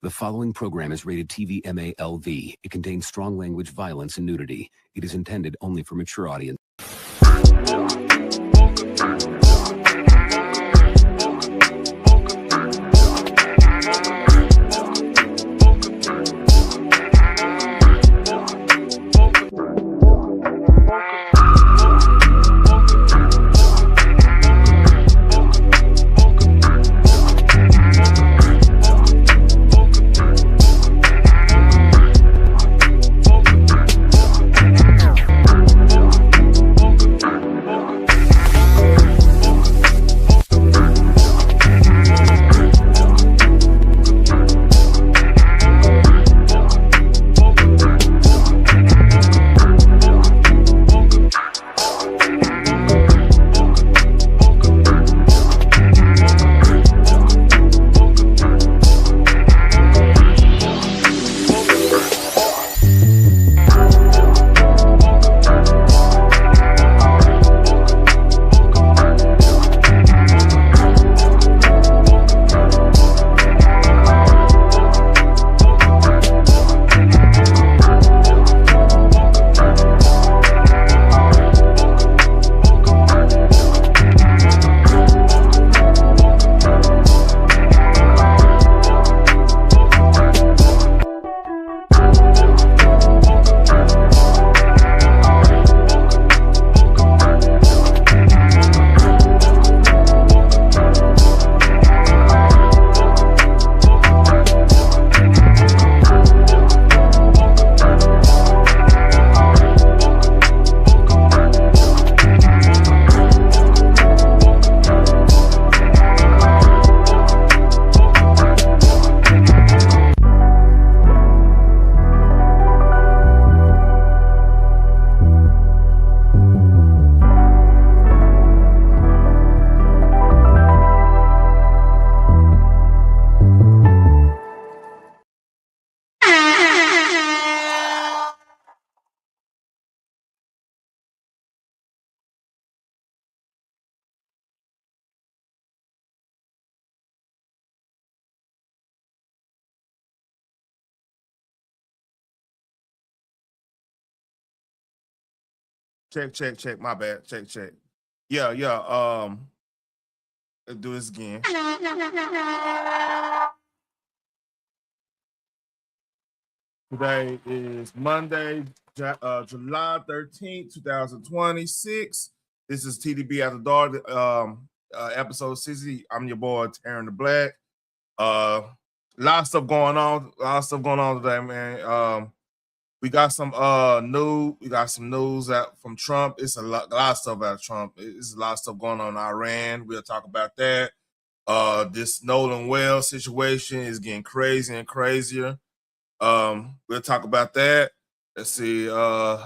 The following program is rated TV MALV. It contains strong language, violence, and nudity. It is intended only for mature audience. Check. My bad. Check. Yeah. Let's do this again. Today is Monday, July 13th, 2026. This is TTB After Dark, episode 60. I'm your boy, Taryn the Black. A lot of stuff going on today, man. We got some news out from Trump. It's a lot of stuff out of Trump. It's a lot of stuff going on in Iran. We'll talk about that. This Nolan Wells situation is getting crazy and crazier. We'll talk about that. Let's see. More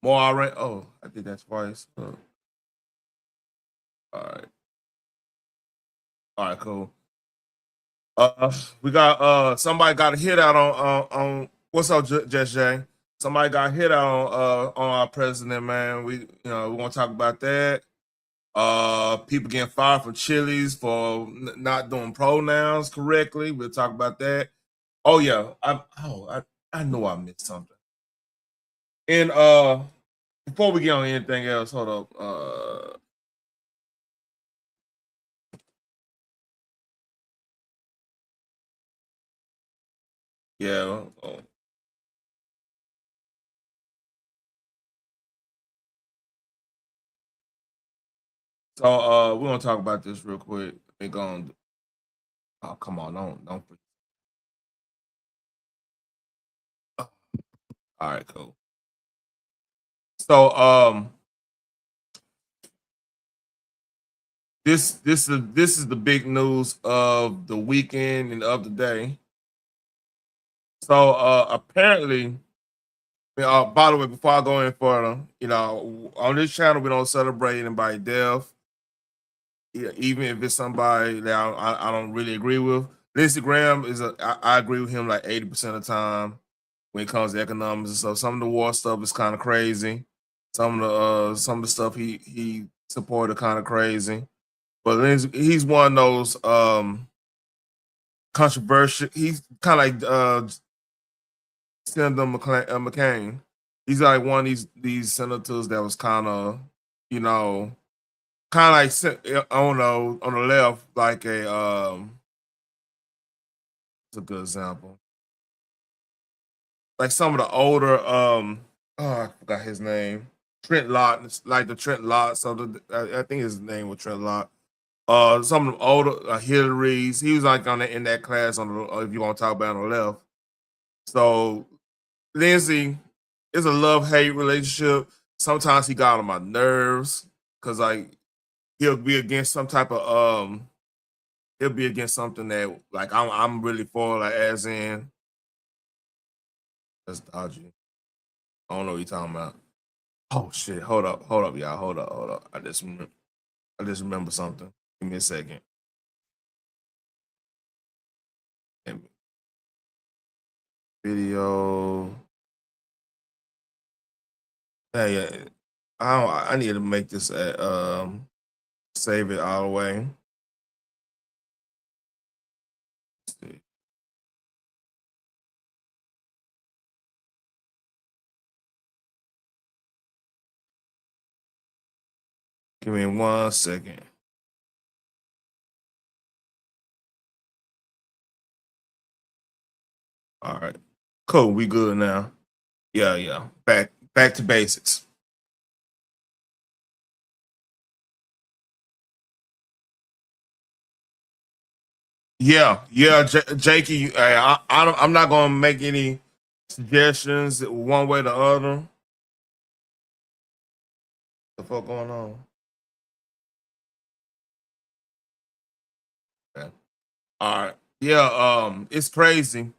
Iran. Oh, I did that twice. All right, cool. We got somebody got a hit out on what's up, Jess J? Somebody got hit out on our president, man. We want to talk about that. People getting fired from Chili's for not doing pronouns correctly. We'll talk about that. Oh yeah, I know I missed something. And before we get on anything else, hold up. Yeah. So we're gonna talk about this real quick. We're going. Oh, come on, don't. All right, cool. So this is the big news of the weekend and of the day. So apparently, by the way, before I go any further, on this channel we don't celebrate anybody's death, even if it's somebody that I don't really agree with. Lindsay Graham I agree with him like 80% of the time when it comes to economics and stuff. Some of the war stuff is kind of crazy. Some of the stuff he supported kind of crazy. But he's one of those controversial. He's kind of like Senator McCain. He's like one of these senators that was kind of, you know, kind of like I don't know, on the left, like it's a good example. Like some of the older I forgot his name. Trent Lott, like the Trent Lott. So I think his name was Trent Lott. Some of the older Hillary's. He was like in that class on the if you want to talk about on the left. So Lindsay is a love-hate relationship. Sometimes he got on my nerves because like he'll be against some type of he'll be against something that like I'm really for, like as in that's dodgy. I don't know what you're talking about. Oh shit! Hold up, y'all. Hold up. I just remember something. Give me a second. Video. Hey, I need to make this save it all the way. Let's see. Give me 1 second. All right. Cool. We good now. Yeah. Back to basics. Yeah. Jakey. I'm not gonna make any suggestions one way or the other. The fuck going on? Okay. All right. Yeah. It's crazy.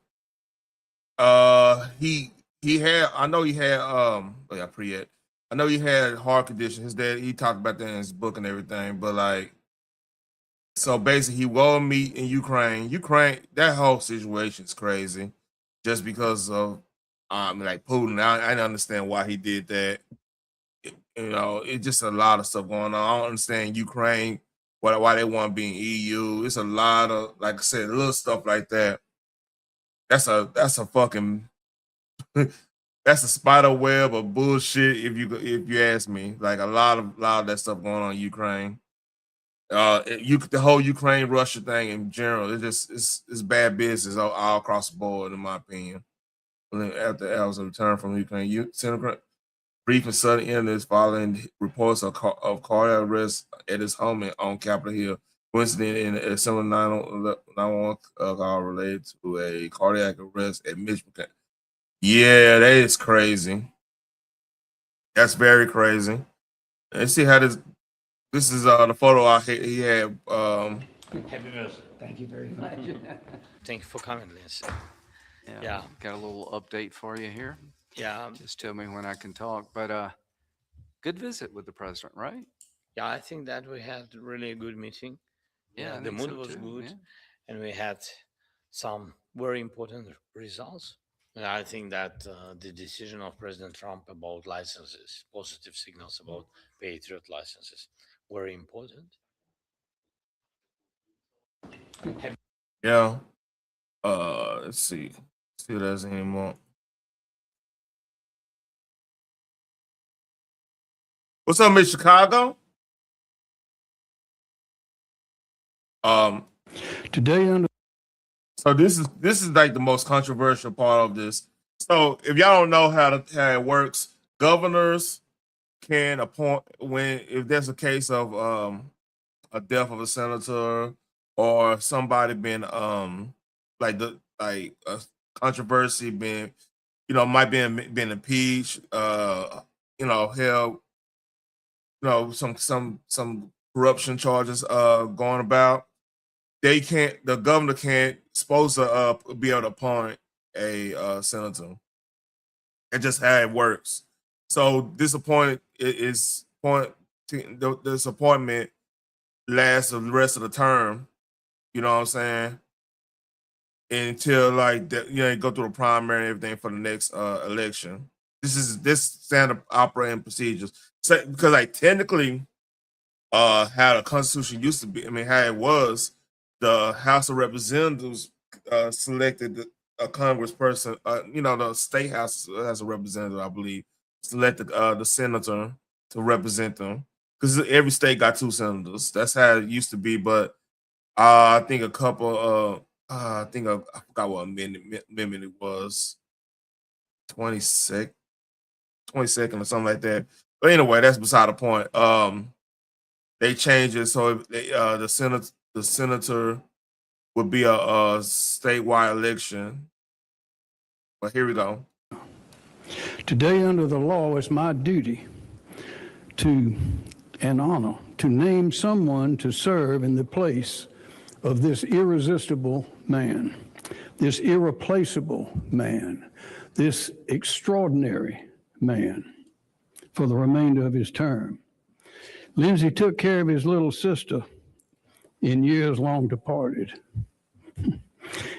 He had. I know he had. Oh yeah, pre-ed. I know he had heart condition. His dad. He talked about that in his book and everything. But like, so basically, he will meet in Ukraine. Ukraine. That whole situation is crazy, just because of like Putin. I didn't understand why he did that. You know, it's just a lot of stuff going on. I don't understand Ukraine. Why they want to be in EU? It's a lot of, like I said, little stuff like that. That's a fucking that's a spider web of bullshit. If you ask me, like a lot of that stuff going on in Ukraine. The whole Ukraine Russia thing in general, it's bad business all across the board, in my opinion. After El's return from Ukraine, brief and sudden illness following reports of cardiac arrest at his home on Capitol Hill. Coincident in a similar 911 call related to a cardiac arrest at Michigan. Yeah, that is crazy. That's very crazy. Let's see how this is the photo he had. Happy birthday. Thank you very much. Thank you for coming, Lindsay. Yeah, Yeah. got a little update for you here. Yeah, Just tell me when I can talk. But good visit with the president, right? yeah. I think that we had really a good meeting. Yeah, I the think mood so was too, good, yeah. and we had some very important results. And I think that the decision of President Trump about licenses, positive signals about Patriot licenses, very important. Yeah. Let's see. See if there's any more. What's up, Miss Chicago? Today on So this is like the most controversial part of this. So if y'all don't know how it works, governors can appoint when if there's a case of a death of a senator or somebody been like a controversy been might been impeached held some corruption charges going about. The governor can't supposed to be able to appoint a senator. It's just how it works. So this appointment is point this appointment lasts the rest of the term. You know what I'm saying? Until like go through the primary and everything for the next election. This standard operating procedures. So because like technically how the Constitution used to be, I mean how it was, the House of Representatives selected a congressperson. The state house has a representative, I believe, selected the senator to represent them because every state got 2 senators. That's how it used to be. But I think a couple. I forgot what amendment it was. 22nd or something like that. But anyway, that's beside the point. They changed it so the senator would be a statewide election. But here we go. Today, under the law, it's my duty and honor to name someone to serve in the place of this irresistible man, this irreplaceable man, this extraordinary man for the remainder of his term. Lindsay took care of his little sister in years long departed.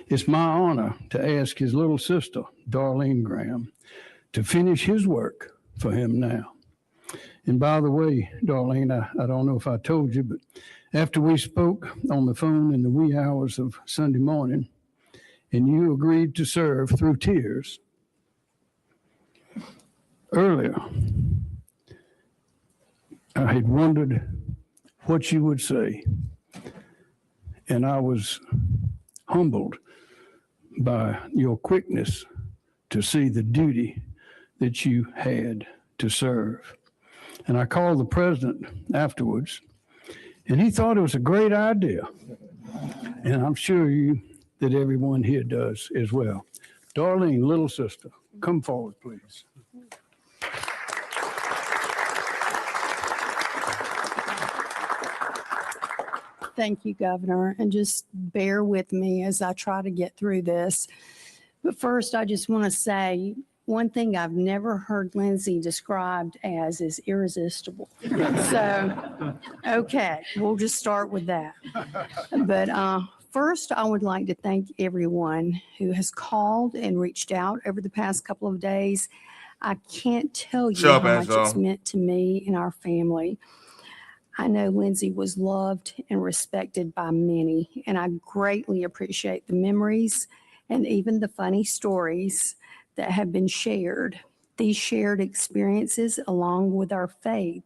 It's my honor to ask his little sister, Darlene Graham, to finish his work for him now. And by the way, Darlene, I don't know if I told you, but after we spoke on the phone in the wee hours of Sunday morning, and you agreed to serve through tears, earlier, I had wondered what you would say, and I was humbled by your quickness to see the duty that you had to serve. And I called the president afterwards, and he thought it was a great idea. And I'm sure that everyone here does as well. Darlene, little sister, come forward, please. Thank you, Governor, and just bear with me as I try to get through this. But first, I just want to say one thing I've never heard Lindsay described as is irresistible. So, okay, we'll just start with that. But first, I would like to thank everyone who has called and reached out over the past couple of days. I can't tell you how much it's meant to me and our family. I know Lindsay was loved and respected by many, and I greatly appreciate the memories and even the funny stories that have been shared. These shared experiences, along with our faith,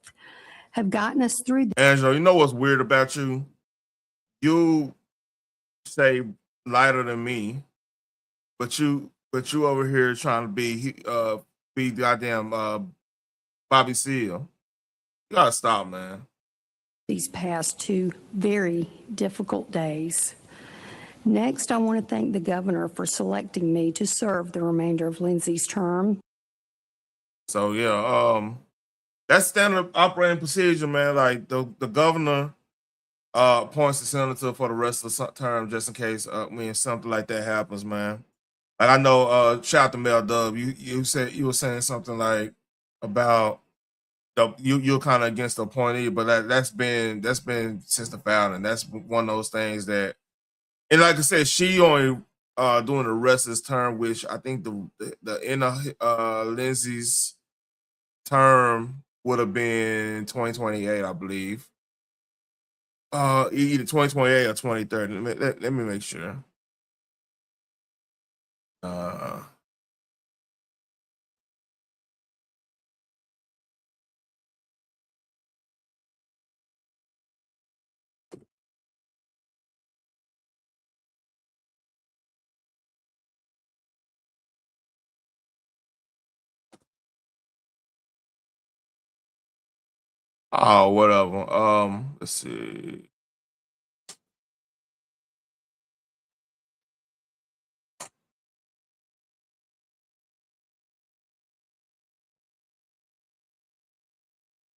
have gotten us through. Angela, you know what's weird about you? You say lighter than me, but you over here trying to be goddamn Bobby Seale. You gotta stop, man. These past 2 very difficult days. Next, I want to thank the governor for selecting me to serve the remainder of Lindsay's term. So yeah, that's standard operating procedure, man. Like the governor appoints the senator for the rest of the term just in case when something like that happens, man. Like I know, shout out to Mel Dub. You said you were saying something like about you're kind of against the appointee, but that's been since the founding. That's one of those things that, and like I said, she only doing the rest of this term, which I think the end of Lindsay's term would have been 2028, I believe. Either 2028 or 2030. Let me make sure. Oh, whatever. Let's see.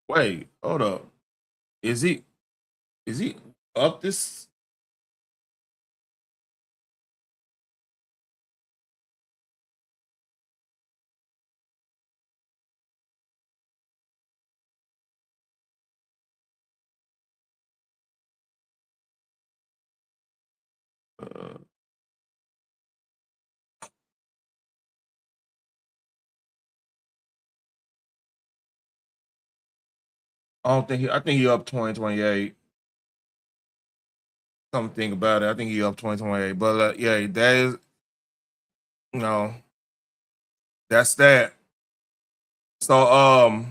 Wait, hold up. Is he up this? I don't think I think he up 2028. come think about it. I think he up 2028. But yeah, that is, you know, that's that. So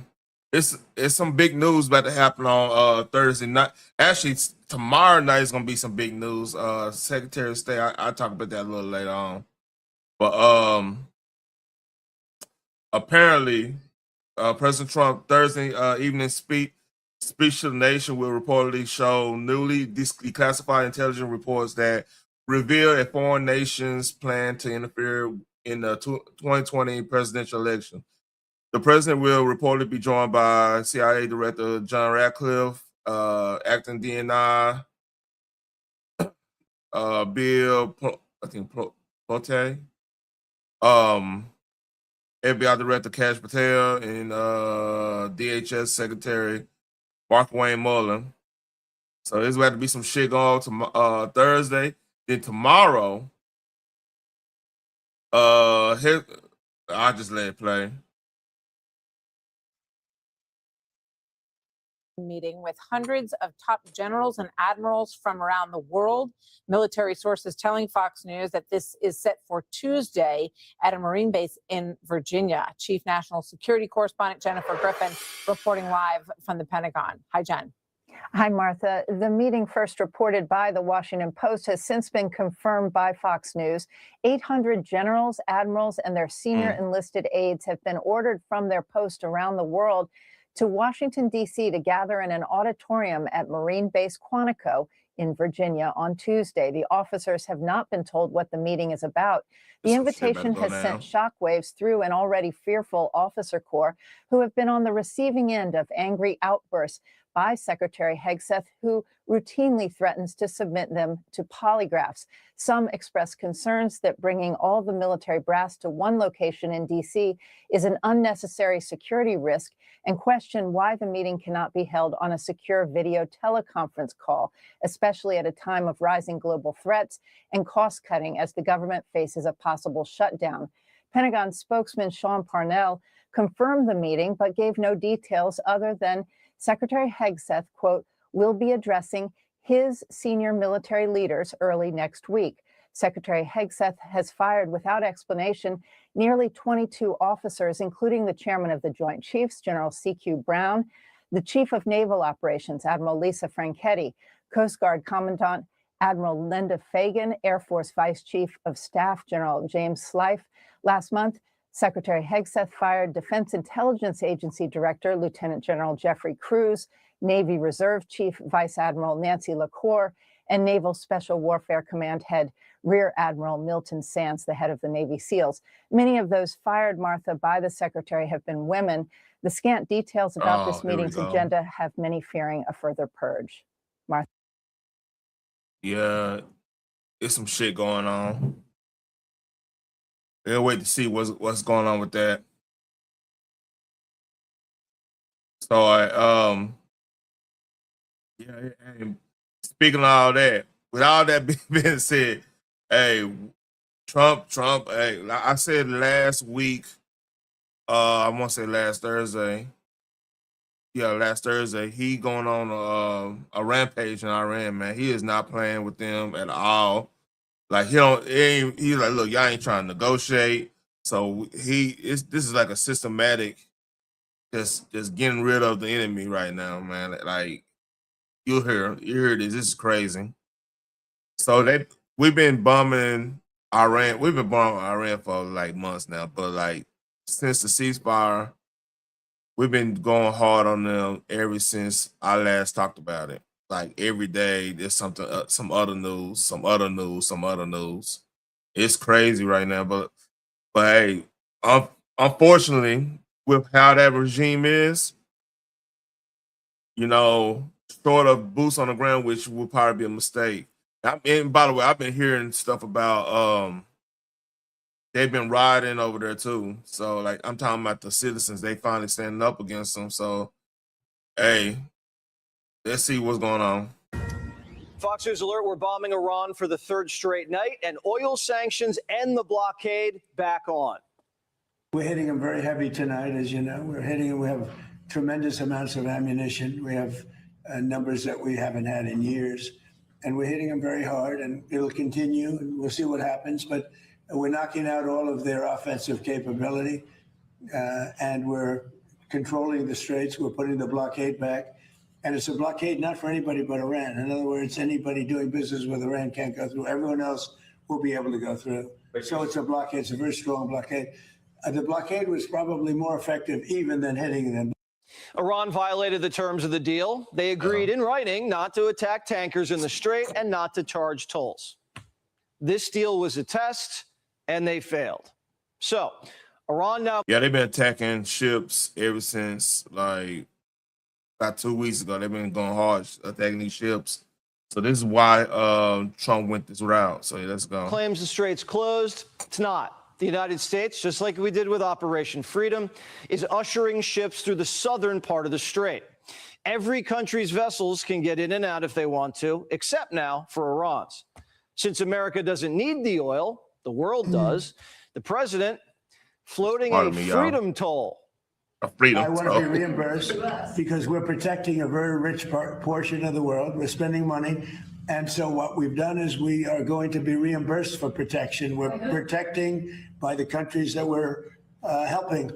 it's some big news about to happen on Thursday night. Actually, tomorrow night is gonna be some big news. Secretary of State, I'll talk about that a little later on. But apparently, President Trump Thursday evening speech to the nation will reportedly show newly declassified intelligence reports that reveal a foreign nation's plan to interfere in the 2020 presidential election. The president will reportedly be joined by CIA Director John Ratcliffe, acting DNI, Bill, Pote, FBI Director Kash Patel, and DHS Secretary Mark Wayne Mullen. So there's about to be some shit going on to Thursday. Then tomorrow, I'll just let it play. Meeting with hundreds of top generals and admirals from around the world. Military sources telling Fox News that this is set for Tuesday at a Marine base in Virginia. Chief National Security Correspondent Jennifer Griffin reporting live from the Pentagon. Hi, Jen. Hi, Martha. The meeting, first reported by the Washington Post, has since been confirmed by Fox News. 800 generals, admirals, and their senior enlisted aides have been ordered from their post around the world to Washington, D.C. to gather in an auditorium at Marine Base Quantico in Virginia on Tuesday. The officers have not been told what the meeting is about. The invitation has sent shockwaves through an already fearful officer corps who have been on the receiving end of angry outbursts by Secretary Hegseth, who routinely threatens to submit them to polygraphs. Some express concerns that bringing all the military brass to one location in D.C. is an unnecessary security risk and question why the meeting cannot be held on a secure video teleconference call, especially at a time of rising global threats and cost cutting as the government faces a possible shutdown. Pentagon spokesman Sean Parnell confirmed the meeting, but gave no details other than Secretary Hegseth, quote, will be addressing his senior military leaders early next week. Secretary Hegseth has fired without explanation nearly 22 officers, including the chairman of the Joint Chiefs, General C.Q. Brown, the chief of naval operations, Admiral Lisa Franchetti, Coast Guard Commandant Admiral Linda Fagan, Air Force Vice Chief of Staff, General James Slife. Last month, Secretary Hegseth fired Defense Intelligence Agency Director Lieutenant General Jeffrey Cruz, Navy Reserve Chief Vice Admiral Nancy LaCour, and Naval Special Warfare Command Head Rear Admiral Milton Sands, the head of the Navy SEALs. Many of those fired, Martha, by the secretary have been women. The scant details about this meeting's agenda have many fearing a further purge. Martha. Yeah, there's some shit going on. They'll wait to see what's going on with that. So and speaking of all that, with all that being said, hey, Trump, hey, I said last week, I want to say last Thursday. Yeah, last Thursday, he going on a rampage in Iran, man. He is not playing with them at all. Like he's like, look, y'all ain't trying to negotiate. So this is like a systematic, just getting rid of the enemy right now, man. Like you hear this. This is crazy. So we've been bombing Iran. We've been bombing Iran for like months now, but like since the ceasefire, we've been going hard on them ever since I last talked about it. Like every day, there's something, some other news. It's crazy right now, but hey, unfortunately, with how that regime is, short of boots on the ground, which would probably be a mistake. And by the way, I've been hearing stuff about they've been rioting over there too. So like I'm talking about the citizens, they finally standing up against them. So hey, let's see what's going on. Fox News alert, we're bombing Iran for the third straight night, and oil sanctions and the blockade back on. We're hitting them very heavy tonight, as you know. We're hitting them. We have tremendous amounts of ammunition. We have numbers that we haven't had in years. and we're hitting them very hard, and it'll continue, and we'll see what happens. But we're knocking out all of their offensive capability, and we're controlling the straits. We're putting the blockade back. And it's a blockade not for anybody but Iran. In other words, anybody doing business with Iran can't go through. Everyone else will be able to go through. So it's a blockade. It's a very strong blockade. The blockade was probably more effective even than hitting them. Iran violated the terms of the deal. They agreed in writing not to attack tankers in the Strait and not to charge tolls. This deal was a test, and they failed. So Iran now... Yeah, they've been attacking ships ever since, like, about 2 weeks ago. They've been going hard attacking these ships. So this is why Trump went this route. So let's go. Claims the strait's closed. It's not. The United States, just like we did with Operation Freedom, is ushering ships through the southern part of the strait. Every country's vessels can get in and out if they want to, except now for Iran's. Since America doesn't need the oil, the world does, the president floating a freedom toll. I want to be reimbursed because we're protecting a very rich portion of the world. We're spending money. And so what we've done is we are going to be reimbursed for protection. We're protecting by the countries that we're helping.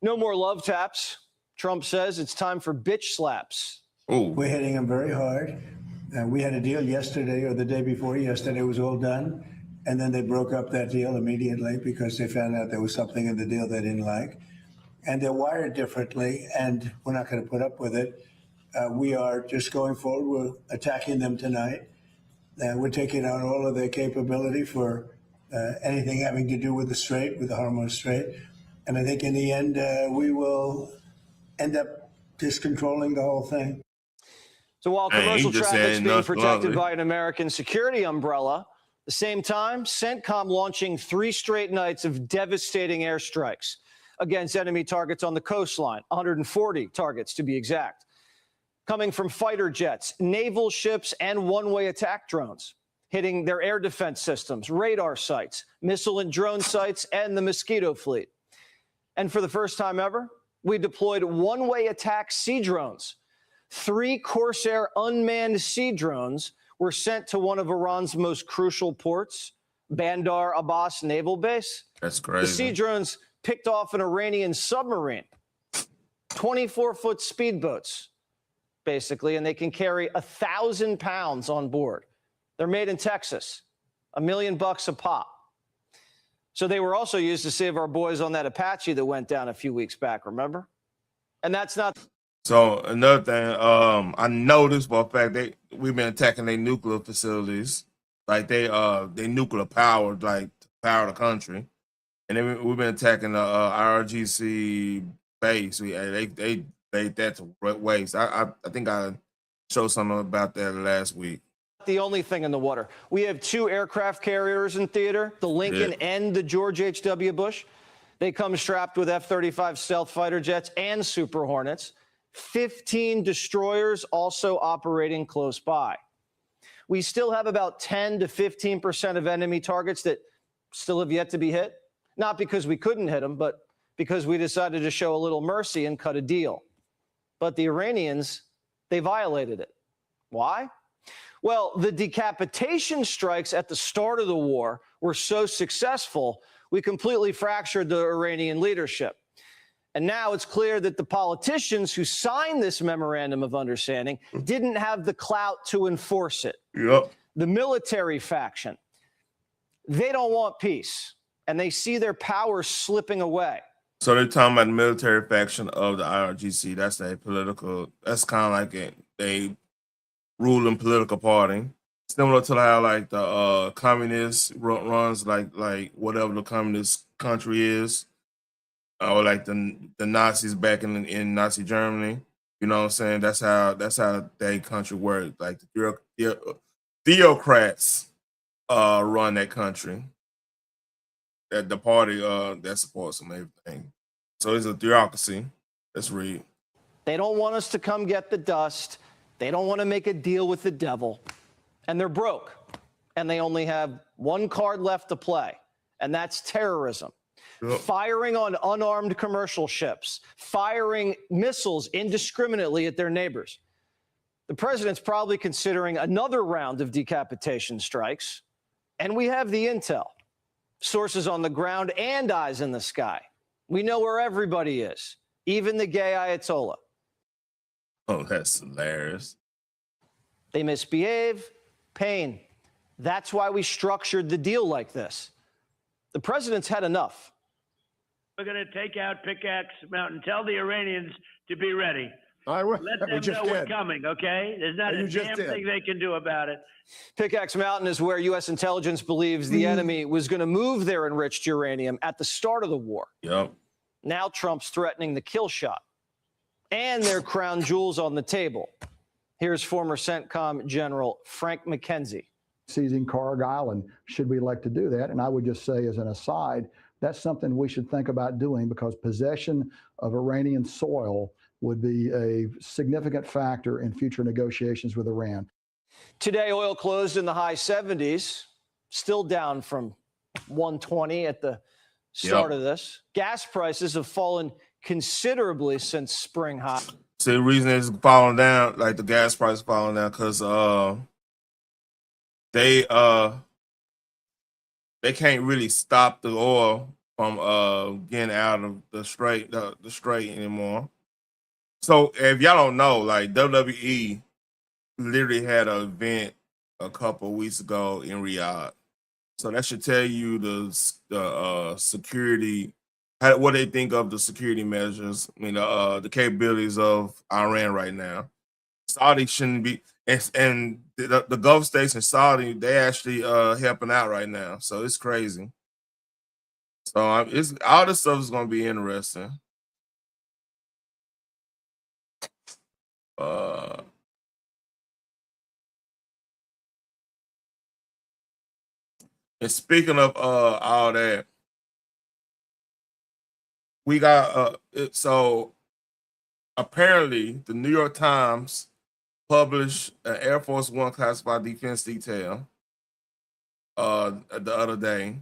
No more love taps. Trump says it's time for bitch slaps. Ooh. We're hitting them very hard. We had a deal yesterday or the day before yesterday. It was all done. And then they broke up that deal immediately because they found out there was something in the deal they didn't like. And they're wired differently, and we're not going to put up with it. We are just going forward. We're attacking them tonight. We're taking out all of their capability for anything having to do with the Strait, with the Hormuz Strait. And I think in the end, we will end up just controlling the whole thing. So while commercial traffic's being protected by an American security umbrella, at the same time, CENTCOM launching 3 straight nights of devastating airstrikes against enemy targets on the coastline, 140 targets to be exact, coming from fighter jets, naval ships, and one-way attack drones, hitting their air defense systems, radar sites, missile and drone sites, and the Mosquito fleet. And for the first time ever, we deployed one-way attack sea drones. 3 Corsair unmanned sea drones were sent to one of Iran's most crucial ports, Bandar Abbas Naval Base. That's crazy. The sea drones picked off an Iranian submarine, 24-foot speedboats, basically, and they can carry 1,000 pounds on board. They're made in Texas, $1 million a pop. So they were also used to save our boys on that Apache that went down a few weeks back, remember? And that's not... So another thing, I noticed for a fact we've been attacking their nuclear facilities, like they nuclear powered, like to power the country. And then we've been attacking the IRGC base. They that to waste. I think I showed something about that last week. The only thing in the water. We have 2 aircraft carriers in theater, the Lincoln and the George H.W. Bush. They come strapped with F-35 stealth fighter jets and Super Hornets. 15 destroyers also operating close by. We still have about 10 to 15% of enemy targets that still have yet to be hit. Not because we couldn't hit them, but because we decided to show a little mercy and cut a deal. But the Iranians, they violated it. Why? Well, the decapitation strikes at the start of the war were so successful, we completely fractured the Iranian leadership. And now it's clear that the politicians who signed this memorandum of understanding didn't have the clout to enforce it. Yep. The military faction, they don't want peace, and they see their power slipping away. So they're talking about the military faction of the IRGC. That's their political, that's kind of like a ruling political party. Similar to how like the communist runs like whatever the communist country is. Or like the Nazis back in Nazi Germany. You know what I'm saying? That's how their country works. Like the theocrats run that country. That the party that supports them, everything. So it's a theocracy. Let's read. They don't want us to come get the dust. They don't want to make a deal with the devil. And they're broke. And they only have one card left to play, and that's terrorism. Yep. Firing on unarmed commercial ships, firing missiles indiscriminately at their neighbors. The president's probably considering another round of decapitation strikes. And we have the intel, sources on the ground and eyes in the sky. We know where everybody is, even the gay Ayatollah. Oh, that's hilarious. They misbehave, pain. That's why we structured the deal like this. The president's had enough. We're going to take out Pickaxe Mountain. Tell the Iranians to be ready. I will. Let them know we're coming, okay? There's not a damn thing they can do about it. Pickaxe Mountain is where U.S. intelligence believes the enemy was going to move their enriched uranium at the start of the war. Yep. Now Trump's threatening the kill shot. And their crown jewels on the table. Here's former CENTCOM General Frank McKenzie. Seizing Cargill, and should we elect to do that? And I would just say as an aside, that's something we should think about doing, because possession of Iranian soil would be a significant factor in future negotiations with Iran. Today, oil closed in the high 70s, still down from 120 at the start of this. Gas prices have fallen considerably since spring high. So the reason it's falling down, like the gas price is falling down, because they can't really stop the oil from getting out of the strait anymore. So if y'all don't know, like WWE literally had an event a couple of weeks ago in Riyadh. So that should tell you the security, what they think of the security measures. I mean, the capabilities of Iran right now. Saudi shouldn't be, and the Gulf states in Saudi, they actually helping out right now. So it's crazy. So it's all this stuff is going to be interesting. And speaking of all that, we got so apparently the New York Times published an Air Force One classified defense detail the other day.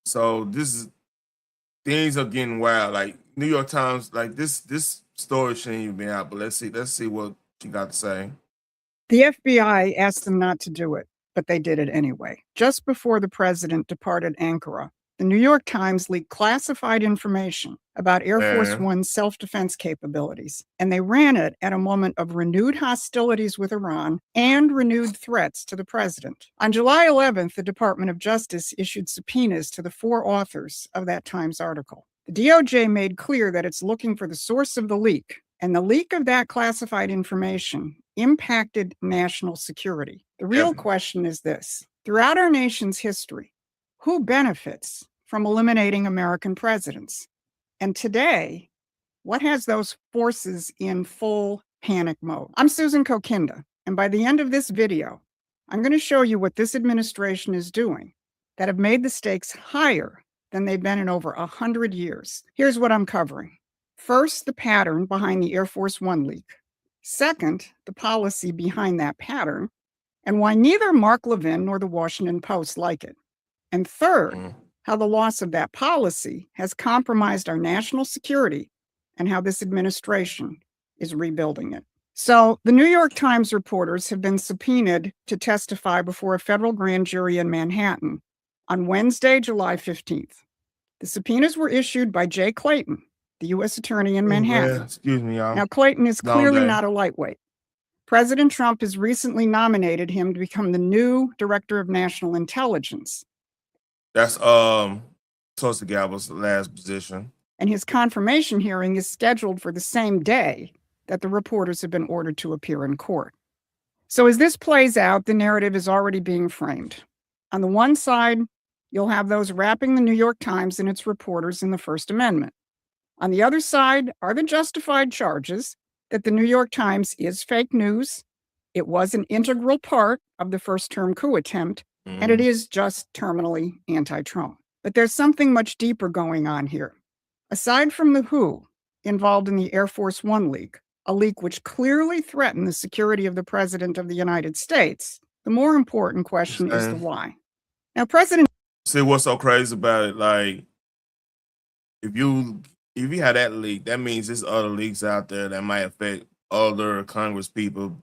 So things are getting wild. Like New York Times, like this story shouldn't even be out, but let's see what you got to say. The FBI asked them not to do it, but they did it anyway. Just before the president departed Ankara, the New York Times leaked classified information about Air Force One's self-defense capabilities, and they ran it at a moment of renewed hostilities with Iran and renewed threats to the president. On July 11th, the Department of Justice issued subpoenas to the 4 authors of that Times article. The DOJ made clear that it's looking for the source of the leak, and the leak of that classified information impacted national security. The real question is this: throughout our nation's history, who benefits from eliminating American presidents? And today, what has those forces in full panic mode? I'm Susan Kokinda, and by the end of this video, I'm going to show you what this administration is doing that have made the stakes higher than they've been in over 100 years. Here's what I'm covering. First, the pattern behind the Air Force One leak. Second, the policy behind that pattern, and why neither Mark Levin nor the Washington Post like it. And third, how the loss of that policy has compromised our national security and how this administration is rebuilding it. So the New York Times reporters have been subpoenaed to testify before a federal grand jury in Manhattan on Wednesday, July 15th. The subpoenas were issued by Jay Clayton, the U.S. attorney in Manhattan. Excuse me, y'all. Now, Clayton is clearly not a lightweight. President Trump has recently nominated him to become the new director of national intelligence. That's Tulsi Gabbard's last position. And his confirmation hearing is scheduled for the same day that the reporters have been ordered to appear in court. So as this plays out, the narrative is already being framed. On the one side, you'll have those wrapping the New York Times and its reporters in the First Amendment. On the other side are the justified charges that the New York Times is fake news, it was an integral part of the first-term coup attempt, and it is just terminally anti-Trump. But there's something much deeper going on here. Aside from the WHO involved in the Air Force One leak, a leak which clearly threatened the security of the President of the United States, the more important question is the why. Now, See what's so crazy about it? Like, if you had that leak, that means there's other leaks out there that might affect other Congress people,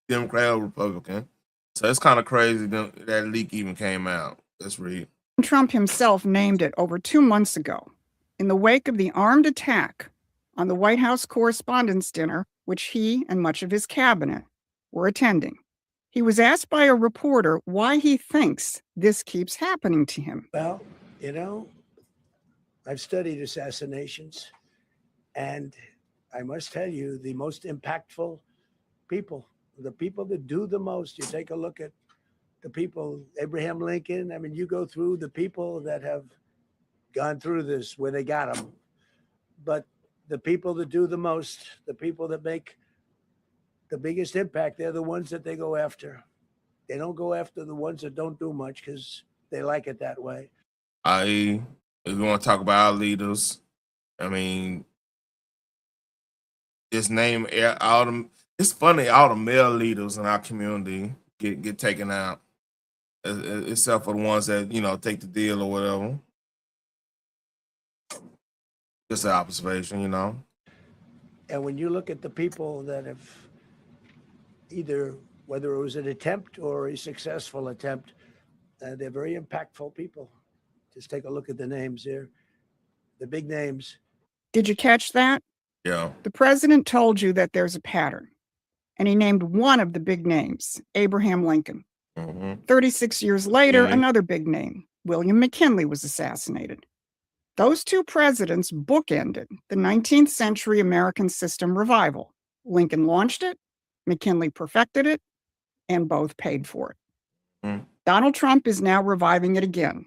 Democrat or Republican. So it's kind of crazy that leak even came out. Let's read. Trump himself named it over 2 months ago in the wake of the armed attack on the White House Correspondents' Dinner, which he and much of his cabinet were attending. He was asked by a reporter why he thinks this keeps happening to him. Well, I've studied assassinations, and I must tell you, the most impactful people, the people that do the most, you take a look at the people, Abraham Lincoln, I mean, you go through the people that have gone through this where they got them. But the people that do the most, the people that make the biggest impact, they're the ones that they go after. They don't go after the ones that don't do much because they like it that way. If you want to talk about our leaders, I mean, just name all them. It's funny, all the male leaders in our community get taken out, except for the ones that take the deal or whatever. Just an observation, And when you look at the people that have either, whether it was an attempt or a successful attempt, they're very impactful people. Just take a look at the names here, the big names. Did you catch that? Yeah. The president told you that there's a pattern, and he named one of the big names, Abraham Lincoln. 36 years later, another big name, William McKinley, was assassinated. Those two presidents bookended the 19th century American system revival. Lincoln launched it, McKinley perfected it, and both paid for it. Donald Trump is now reviving it again,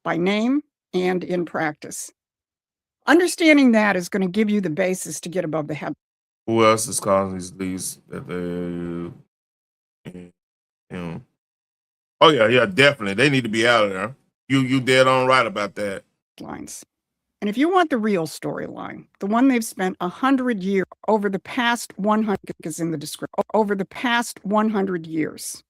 by name and in practice. Understanding that is going to give you the basis to get above the head. Who else is causing these that they, Oh yeah, definitely. They need to be out of there. You dead on right about that. Lines. And if you want the real storyline, the one they've spent 100 years over the past 100 is in the description. Over the past 100 years,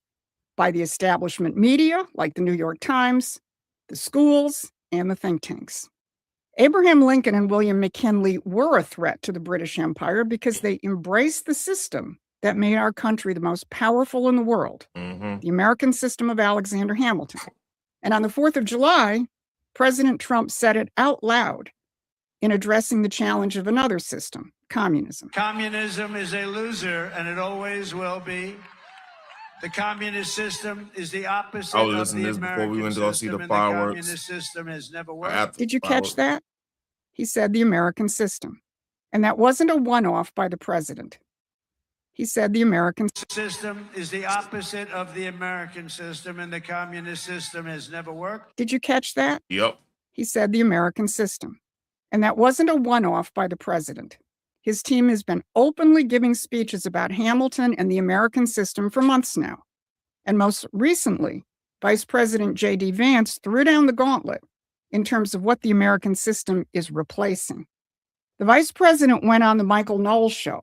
by the establishment media like the New York Times, the schools, and the think tanks. Abraham Lincoln and William McKinley were a threat to the British Empire because they embraced the system that made our country the most powerful in the world, the American system of Alexander Hamilton. And on the 4th of July, President Trump said it out loud in addressing the challenge of another system, communism. Communism is a loser, and it always will be. The communist system is the opposite I was of listening the to this before we American went to go see system, the and fireworks. communist system has never worked. Did you catch that? He said the American system. And that wasn't a one-off by the president. He said the American system is the opposite of the American system, and the communist system has never worked. Did you catch that? Yep. He said the American system. And that wasn't a one-off by the president. His team has been openly giving speeches about Hamilton and the American system for months now. And most recently, Vice President J.D. Vance threw down the gauntlet in terms of what the American system is replacing. The vice president went on the Michael Knowles show,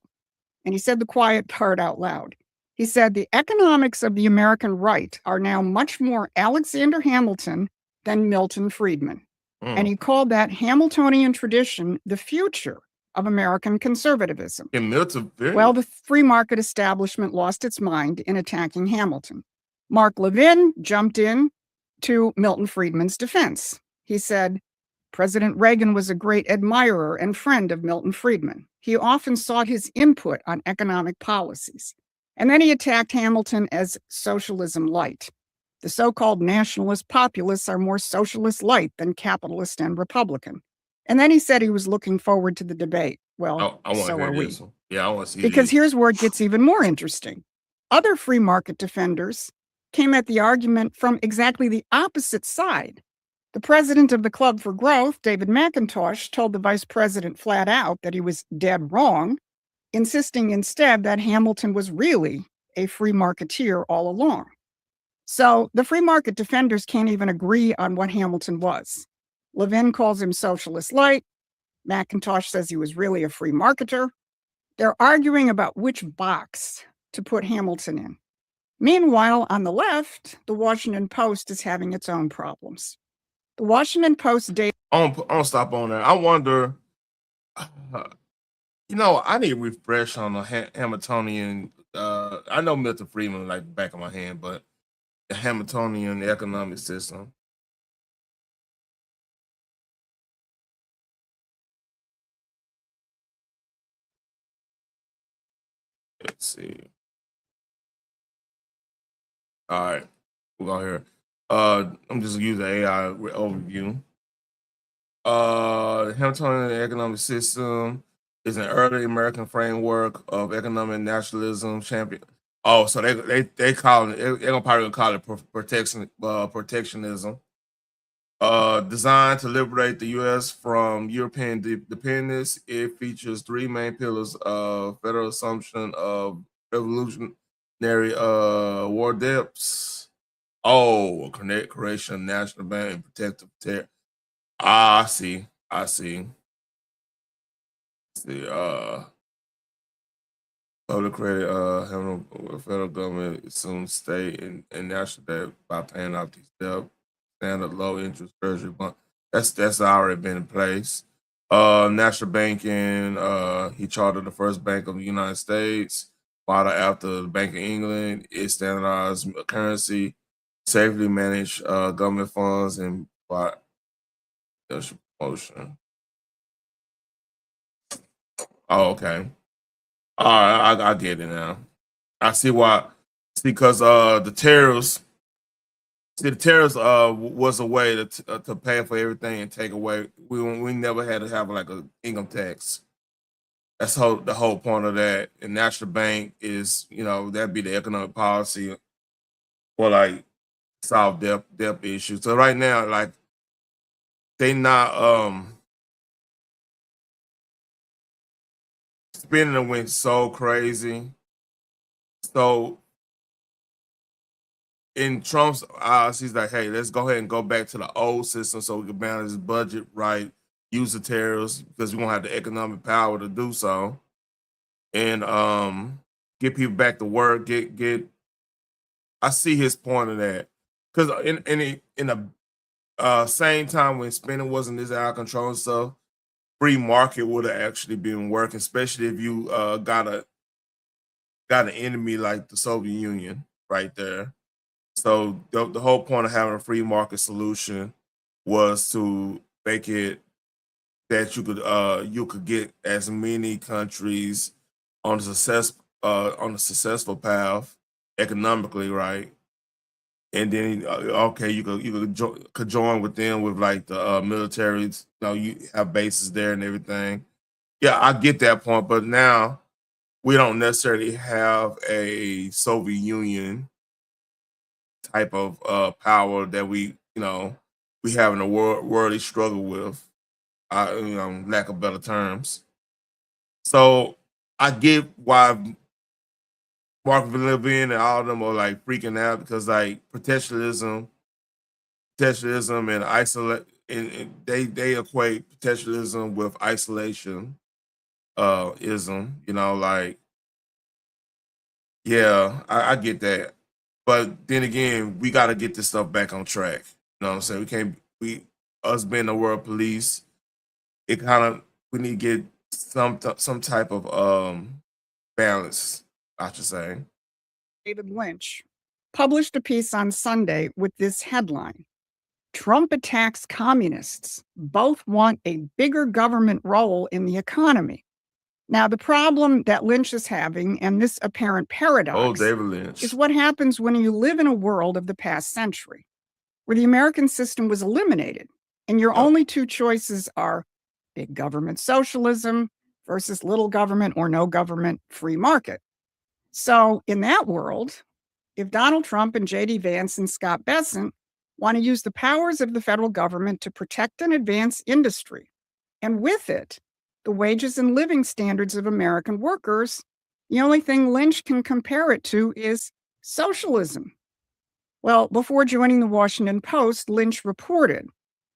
and he said the quiet part out loud. He said the economics of the American right are now much more Alexander Hamilton than Milton Friedman. And he called that Hamiltonian tradition the future of American conservatism. Well, the free market establishment lost its mind in attacking Hamilton. Mark Levin jumped in to Milton Friedman's defense. He said, President Reagan was a great admirer and friend of Milton Friedman. He often sought his input on economic policies. And then he attacked Hamilton as socialism light. The so-called nationalist populists are more socialist light than capitalist and Republican. And then he said he was looking forward to the debate. Well, so are we. Yeah, I want to see Because here's where it gets even more interesting. Other free market defenders came at the argument from exactly the opposite side. The president of the Club for Growth, David McIntosh, told the vice president flat out that he was dead wrong, insisting instead that Hamilton was really a free marketeer all along. So the free market defenders can't even agree on what Hamilton was. Levin calls him socialist light. McIntosh says he was really a free marketer. They're arguing about which box to put Hamilton in. Meanwhile, on the left, the Washington Post is having its own problems. The Washington Post data. I'll stop on there. I wonder, You know, I need a refresh on the Hamiltonian. I know Milton Friedman like the back of my hand, but the Hamiltonian economic system. Let's see. All right, we'll go here. I'm just using AI overview. Hamiltonian economic system is an early American framework of economic nationalism champion. Oh, so they call it. They're gonna probably call it protectionism. Designed to liberate the U.S. from European dependence, it features three main pillars of federal assumption of revolutionary war debts. Oh, creation of national bank and protective terror. Ah, I see. I see. See, public credit, having a federal government assumes state and national debt by paying off these debt, standard low interest treasury bond. That's already been in place. National banking, he chartered the first bank of the United States, modeled after the Bank of England. It standardized currency, safely managed government funds, and by promotion. Oh, okay. All right, I get it now. I see why. See, because the tariffs. See, the tariffs was a way to pay for everything and take away. We never had to have like a income tax. That's the whole point of that. And National Bank is, that'd be the economic policy for like solve debt issues. So right now, like they not spending went so crazy. So in Trump's eyes, he's like, hey, let's go ahead and go back to the old system so we can balance the budget right, use the tariffs because we won't have the economic power to do so. And get people back to work, get I see his point of that. Because in the same time when spending wasn't this out of control and stuff, free market would have actually been working, especially if you got an enemy like the Soviet Union right there. So the whole point of having a free market solution was to make it that you could get as many countries on the successful path economically, right? And then okay, you could join with them with like the militaries. You have bases there and everything. Yeah, I get that point, but now we don't necessarily have a Soviet Union type of power that we have in a worldly struggle with, lack of better terms. So I get why Mark Levin and all of them are like freaking out because like protectionism and isolate and they equate protectionism with isolation ism, like yeah, I get that. But then again, we gotta get this stuff back on track. You know what I'm saying? Us being the world police, we need to get some type of balance, I should say. David Lynch published a piece on Sunday with this headline: Trump attacks communists. Both want a bigger government role in the economy. Now, the problem that Lynch is having, and this apparent paradox, David Lynch, is what happens when you live in a world of the past century, where the American system was eliminated, and your only two choices are big government socialism versus little government or no government free market. So in that world, if Donald Trump and J.D. Vance and Scott Bessent want to use the powers of the federal government to protect and advance industry, and with it, the wages and living standards of American workers, the only thing Lynch can compare it to is socialism. Well, before joining the Washington Post, Lynch reported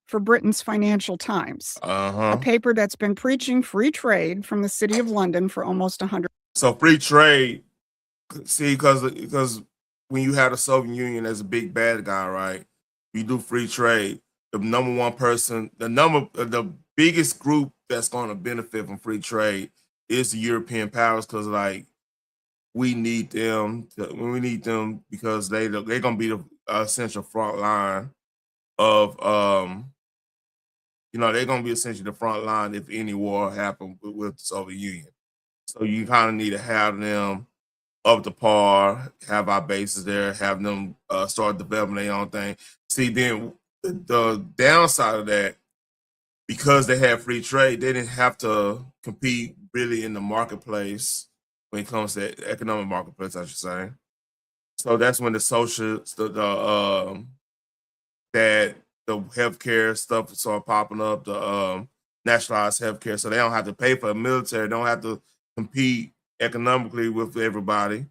for Britain's Financial Times, a paper that's been preaching free trade from the City of London for almost 100. So free trade, see, because when you have the Soviet Union as a big bad guy, right? You do free trade. The the biggest group that's going to benefit from free trade is the European powers, because like we need them because they're gonna be the essential front line of they're gonna be essentially the front line if any war happened with the Soviet Union. So you kind of need to have them up to par, have our bases there, have them start developing their own thing. See, then the downside of that, because they had free trade, they didn't have to compete really in the marketplace when it comes to economic marketplace, I should say. So that's when the that the healthcare stuff started popping up, the nationalized healthcare, so they don't have to pay for the military, don't have to compete economically with everybody.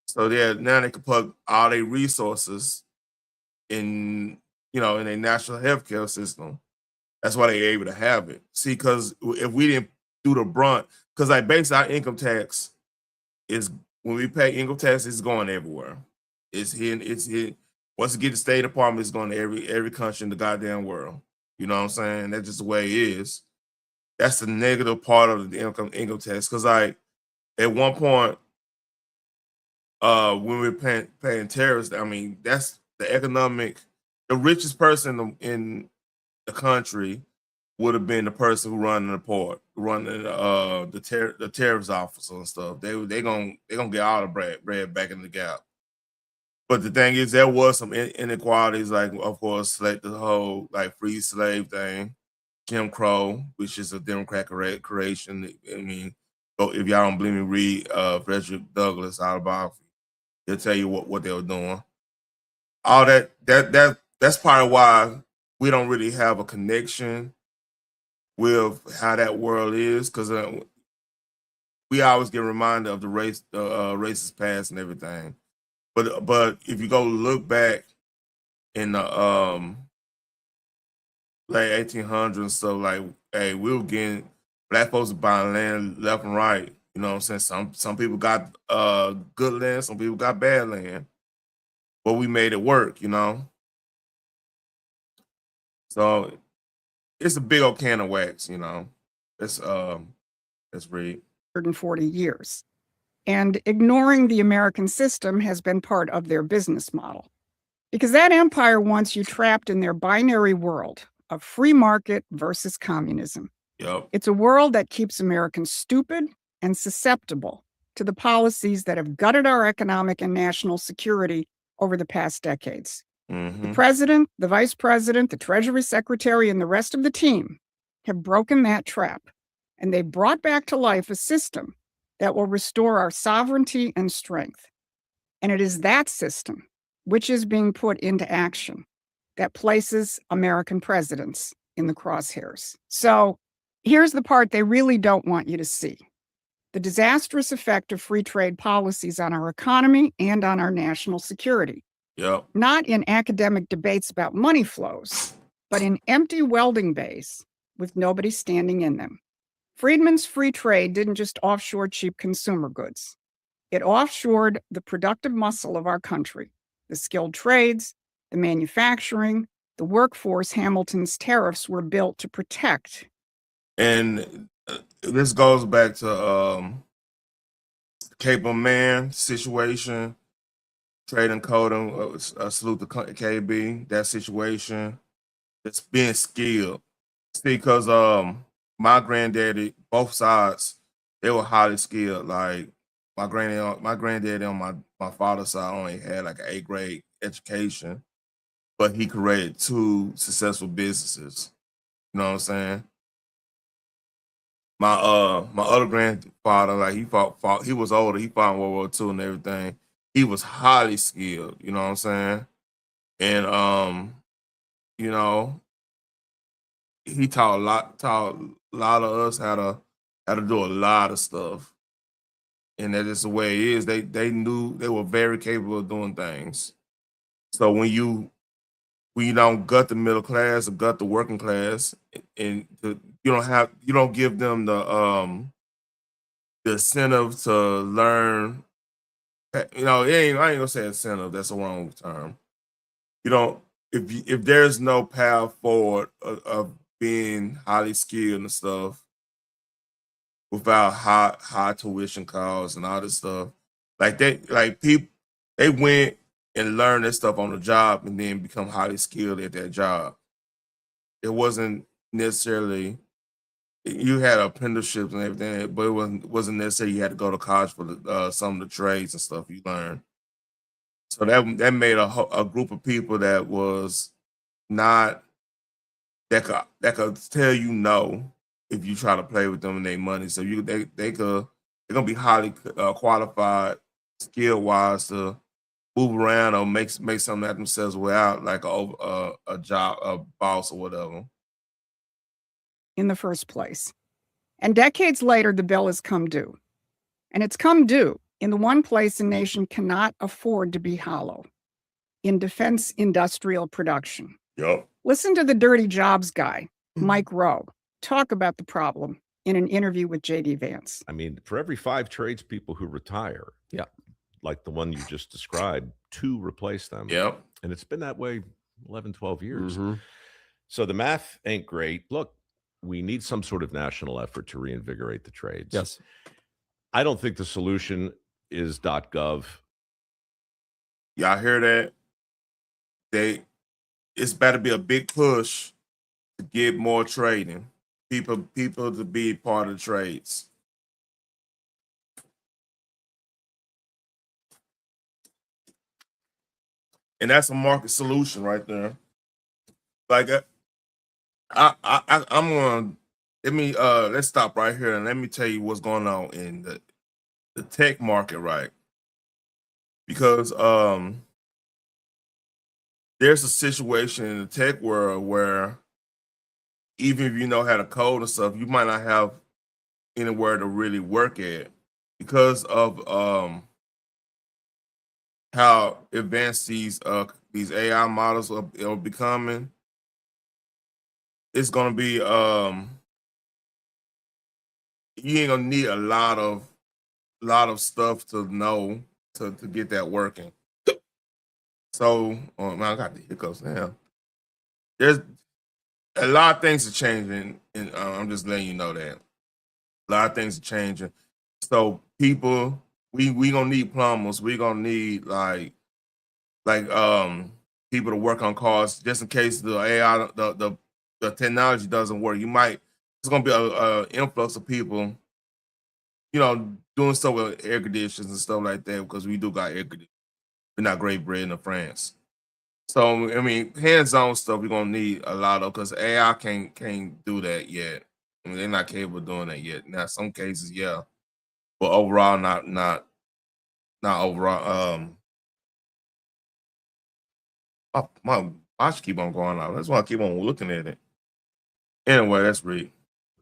So now they can plug all their resources in, in a national healthcare system. That's why they're able to have it. See, because if we didn't do the brunt, because like basically our income tax is, when we pay income tax, it's going everywhere. It's here. Once it get to State Department, it's going to every country in the goddamn world. You know what I'm saying? That's just the way it is. That's the negative part of the income tax. Because like at one point, when we were paying tariffs, I mean, that's the richest person in the country would have been the person who running the port, running the tariffs office and stuff. They gonna get all the bread back in the gap. But the thing is, there was some inequalities, like of course, like the whole like free slave thing, Jim Crow, which is a Democrat creation. I mean, if y'all don't believe me, read Frederick Douglass autobiography. He'll tell you what they were doing. All that's part of why we don't really have a connection with how that world is, because we always get reminded of the racist past and everything. But if you go look back in the late 1800s and stuff, like, hey, we were getting black folks buying land left and right. You know what I'm saying? Some people got good land, some people got bad land, but we made it work. So it's a big old can of wax. Let's read. 140 years. And ignoring the American system has been part of their business model. Because that empire wants you trapped in their binary world of free market versus communism. Yep. It's a world that keeps Americans stupid and susceptible to the policies that have gutted our economic and national security over the past decades. Mm-hmm. The president, the vice president, the treasury secretary, and the rest of the team have broken that trap, and they've brought back to life a system that will restore our sovereignty and strength. And it is that system, which is being put into action, that places American presidents in the crosshairs. So here's the part they really don't want you to see: the disastrous effect of free trade policies on our economy and on our national security. Yep. Not in academic debates about money flows, but in empty welding bays with nobody standing in them. Friedman's free trade didn't just offshore cheap consumer goods. It offshored the productive muscle of our country, the skilled trades, the manufacturing, the workforce Hamilton's tariffs were built to protect. And this goes back to Cape of Man situation, trade and coding, salute to KB, that situation. It's being skilled. See, because my granddaddy, both sides, they were highly skilled. Like my granddaddy on my father's side only had like an 8th grade education, but he created 2 successful businesses. You know what I'm saying? My other grandfather, like he was older, he fought in World War II and everything. He was highly skilled, you know what I'm saying? And he taught a lot of us how to do a lot of stuff. And that is the way it is. They knew they were very capable of doing things. So when you don't gut the middle class or gut the working class, and you don't give them the incentive to learn. I ain't gonna say incentive. That's the wrong term. If there's no path forward of being highly skilled and stuff, without high tuition costs and all this stuff. Like people, they went and learned this stuff on the job and then become highly skilled at that job. It wasn't necessarily, you had apprenticeships and everything, but it wasn't necessarily you had to go to college for some of the trades and stuff you learned. So that made a group of people that was not, that could tell you no if you try to play with them and their money. So they're gonna be highly qualified, skill wise, to move around or make something at themselves without like a job, a boss or whatever. In the first place. And decades later, the bill has come due. And it's come due in the one place a nation cannot afford to be hollow, in defense industrial production. Yep. Listen to the dirty jobs guy, Mike Rowe, talk about the problem in an interview with J.D. Vance. I mean, for every 5 tradespeople who retire, like the one you just described, 2 replace them. Yep. And it's been that way 11, 12 years. So the math ain't great. Look, we need some sort of national effort to reinvigorate the trades. Yes. I don't think the solution is .gov. Y'all hear that? It's about to be a big push to get more trading. People to be part of the trades. And that's a market solution right there. Like I'm gonna let's stop right here and let me tell you what's going on in the tech market, right? Because there's a situation in the tech world where even if you know how to code and stuff, you might not have anywhere to really work at because of how advanced these AI models are becoming. It's gonna be you ain't gonna need a lot of stuff to know to get that working. So man, I got the hiccups now. There's a lot of things are changing, and I'm just letting you know that a lot of things are changing. So people, we gonna need plumbers. We gonna need like people to work on cars just in case the AI the technology doesn't work. It's gonna be a influx of people, doing stuff with air conditioners and stuff like that because we do got air conditioners. We're not Great Britain or France. So I mean, hands-on stuff we're gonna need a lot of because AI can't do that yet. I mean, they're not capable of doing that yet. Now, some cases, yeah, but overall, not overall. My watch keep on going out. That's why I keep on looking at it. Anyway, that's Reed.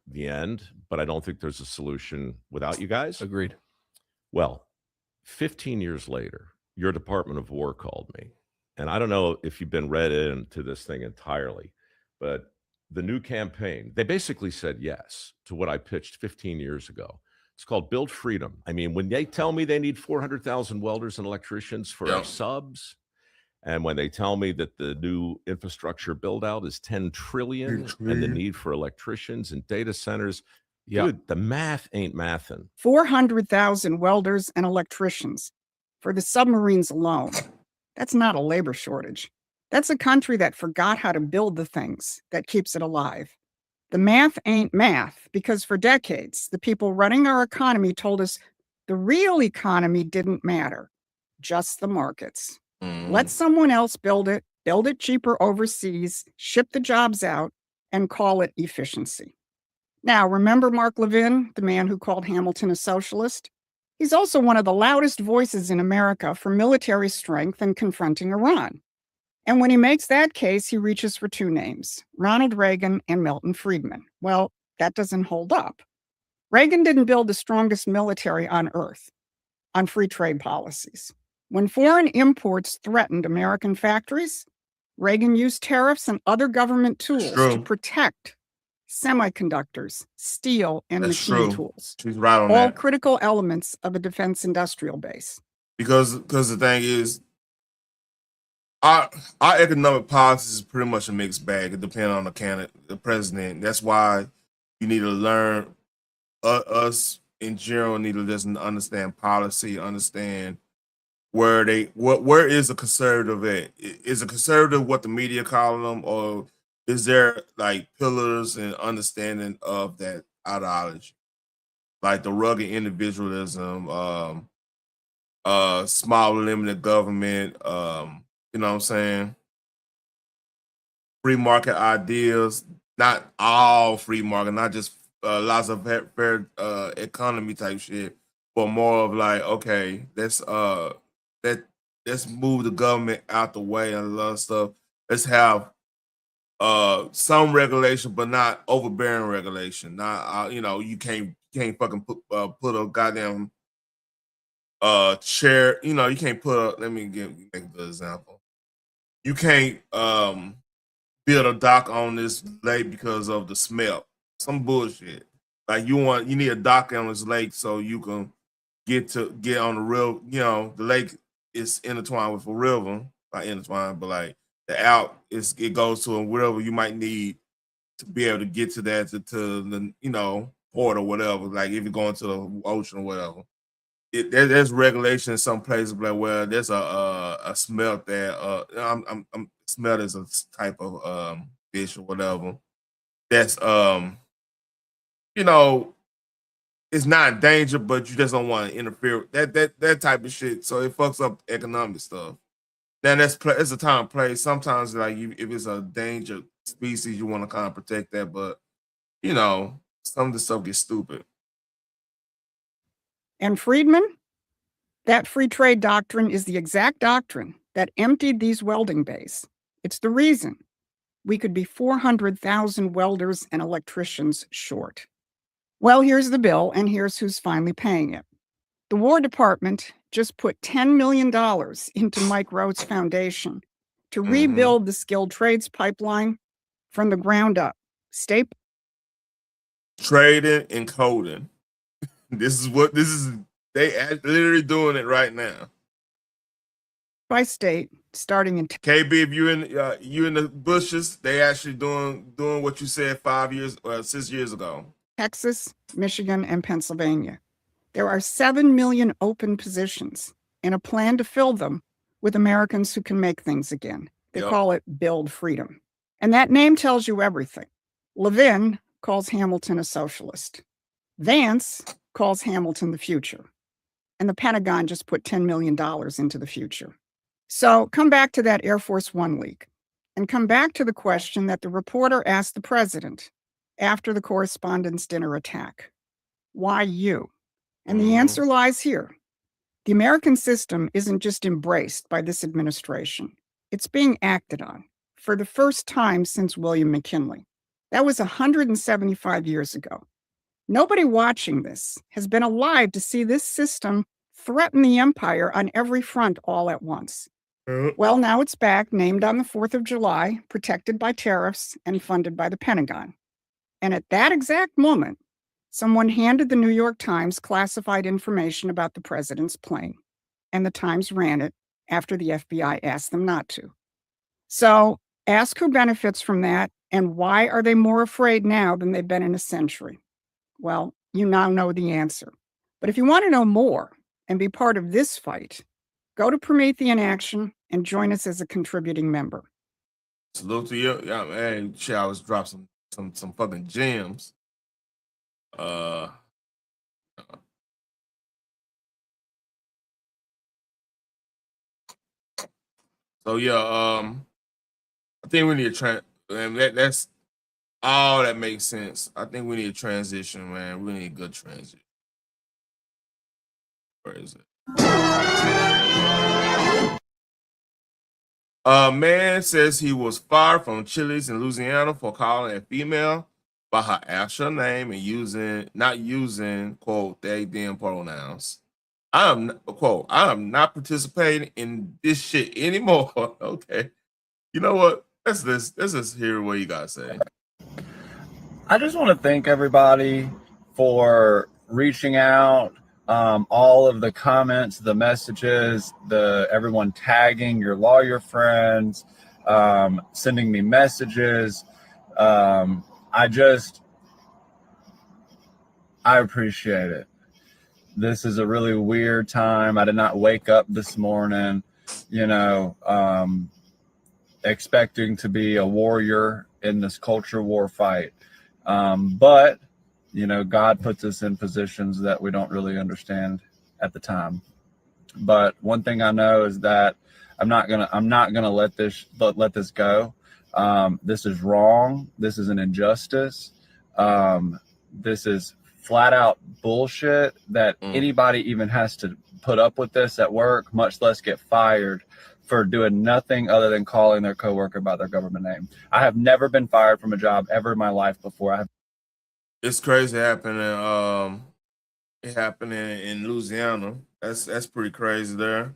The end, but I don't think there's a solution without you guys. Agreed. Well, 15 years later, your Department of War called me. And I don't know if you've been read into this thing entirely, but the new campaign, they basically said yes to what I pitched 15 years ago. It's called Build Freedom. I mean, when they tell me they need 400,000 welders and electricians for our subs, and when they tell me that the new infrastructure build out is 10 trillion and the need for electricians and data centers, dude, the math ain't mathin'. 400,000 welders and electricians for the submarines alone. That's not a labor shortage. That's a country that forgot how to build the things that keeps it alive. The math ain't math because for decades, the people running our economy told us the real economy didn't matter, just the markets. Let someone else build it cheaper overseas, ship the jobs out, and call it efficiency. Now, remember Mark Levin, the man who called Hamilton a socialist? He's also one of the loudest voices in America for military strength and confronting Iran. And when he makes that case, he reaches for 2 names, Ronald Reagan and Milton Friedman. Well, that doesn't hold up. Reagan didn't build the strongest military on earth on free trade policies. When foreign imports threatened American factories, Reagan used tariffs and other government tools to protect semiconductors, steel, and machine tools. She's right on all that. critical elements of a defense industrial base. Because the thing is, our economic policy is pretty much a mixed bag. It depends on the president. That's why you need to learn us in general need to just understand policy, understand where is a conservative at? Is a conservative what the media call them, or is there like pillars and understanding of that ideology, like the rugged individualism, small limited government, you know what I'm saying? Free market ideas, not all free market, not just lots of fair economy type shit, but more of like, okay, let's move the government out the way and a lot of stuff. Let's have some regulation, but not overbearing regulation. Not you can't fucking put a goddamn chair. You can't put a. Let me make a good example. You can't build a dock on this lake because of the smell. Some bullshit. Like you need a dock on this lake so you can get on the real. The lake is intertwined with a river, not intertwined, but like the out it goes to a wherever you might need to be able to get to that to the port or whatever. Like if you're going to the ocean or whatever. There's regulation in some places like where there's a smelt that smelt is a type of fish or whatever that's it's not in danger, but you just don't want to interfere with that type of shit. So it fucks up economic stuff. Then it's a time and place. Sometimes like if it's a danger species, you want to kind of protect that, but some of the stuff gets stupid. And Friedman, that free trade doctrine is the exact doctrine that emptied these welding bays. It's the reason we could be 400,000 welders and electricians short. Well, here's the bill, and here's who's finally paying it. The War Department just put $10 million into Mike Rhodes Foundation to rebuild the skilled trades pipeline from the ground up. Trading and coding. This is they literally doing it right now. By state, starting in KB, if you in the bushes, they actually doing what you said 6 years ago. Texas, Michigan, and Pennsylvania. There are 7 million open positions and a plan to fill them with Americans who can make things again. They call it Build Freedom. And that name tells you everything. Levin calls Hamilton a socialist. Vance calls Hamilton the future. And the Pentagon just put $10 million into the future. So come back to that Air Force One leak and come back to the question that the reporter asked the president after the Correspondents' Dinner attack. Why you? And the answer lies here. The American system isn't just embraced by this administration. It's being acted on for the first time since William McKinley. That was 175 years ago. Nobody watching this has been alive to see this system threaten the empire on every front all at once. Well, now it's back, named on the 4th of July, protected by tariffs, and funded by the Pentagon. And at that exact moment, someone handed the New York Times classified information about the president's plane, and the Times ran it after the FBI asked them not to. So ask who benefits from that, and why are they more afraid now than they've been in a century? Well, you now know the answer. But if you want to know more and be part of this fight, go to Promethean Action and join us as a contributing member. Salute to you. Yeah, man. Shit, I was drop some fucking gems. So yeah, I think we need to that's all that makes sense. I think we need a transition, man. We need a good transition. Where is it? A man says he was fired from Chili's in Louisiana for calling a female by her actual name and not using quote they them pronouns. I am not participating in this shit anymore. Okay. You know what? Let's just hear what you guys say. I just want to thank everybody for reaching out, all of the comments, the messages, everyone tagging your lawyer friends, sending me messages. I appreciate it. This is a really weird time. I did not wake up this morning, expecting to be a warrior in this culture war fight. But, God puts us in positions that we don't really understand at the time. But one thing I know is that I'm not gonna let this go. This is wrong. This is an injustice. This is flat out bullshit that anybody even has to put up with this at work, much less get fired for doing nothing other than calling their coworker by their government name. I have never been fired from a job ever in my life before. It's crazy happening. It happened in Louisiana. That's pretty crazy there.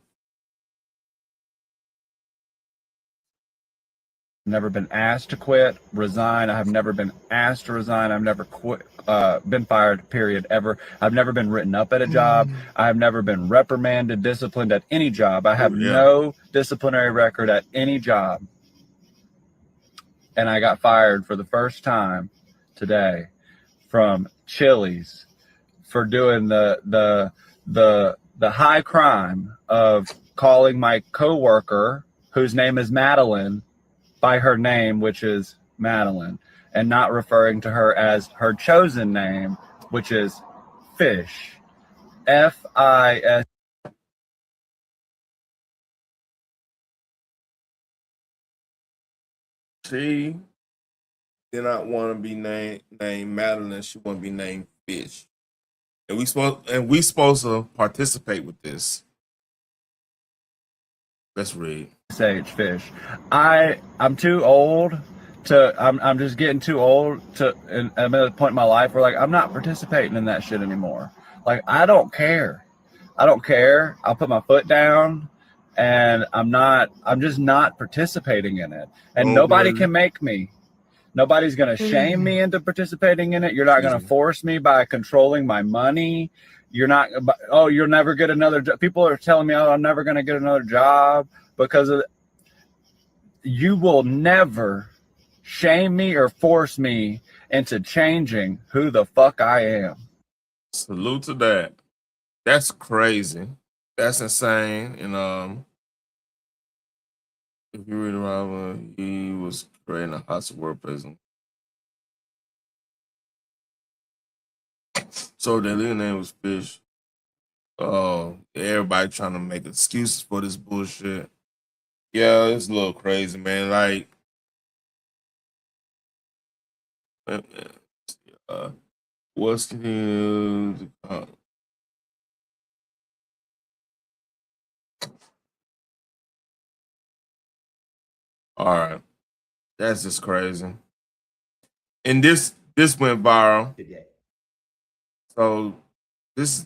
Never been asked to quit, resign. I have never been asked to resign. I've never quit, been fired, period, ever. I've never been written up at a job. I have never been reprimanded, disciplined at any job. I have no disciplinary record at any job. And I got fired for the first time today from Chili's for doing the high crime of calling my coworker, whose name is Madeline, by her name, which is Madeline, and not referring to her as her chosen name, which is Fish. F-I-S. She did not want to be named Madeline. She want to be named Fish. And we supposed to participate with this. Let's read. Sage Fish. I'm too old to. I'm just getting too old to. And I'm at a point in my life where I'm not participating in that shit anymore. I don't care. I don't care. I'll put my foot down, and I'm just not participating in it. And nobody can make me. Nobody's gonna shame me into participating in it. You're not gonna force me by controlling my money. You're not. Oh, you'll never get another job. People are telling me, oh, I'm never gonna get another job because of. You will never shame me or force me into changing who the fuck I am. Salute to that. That's crazy. That's insane. And if you read around, he was creating a hostile work prison. So their legal name was Fish. Oh, everybody trying to make excuses for this bullshit. Yeah, it's a little crazy, man. What's the all right, that's just crazy. And this went viral. So this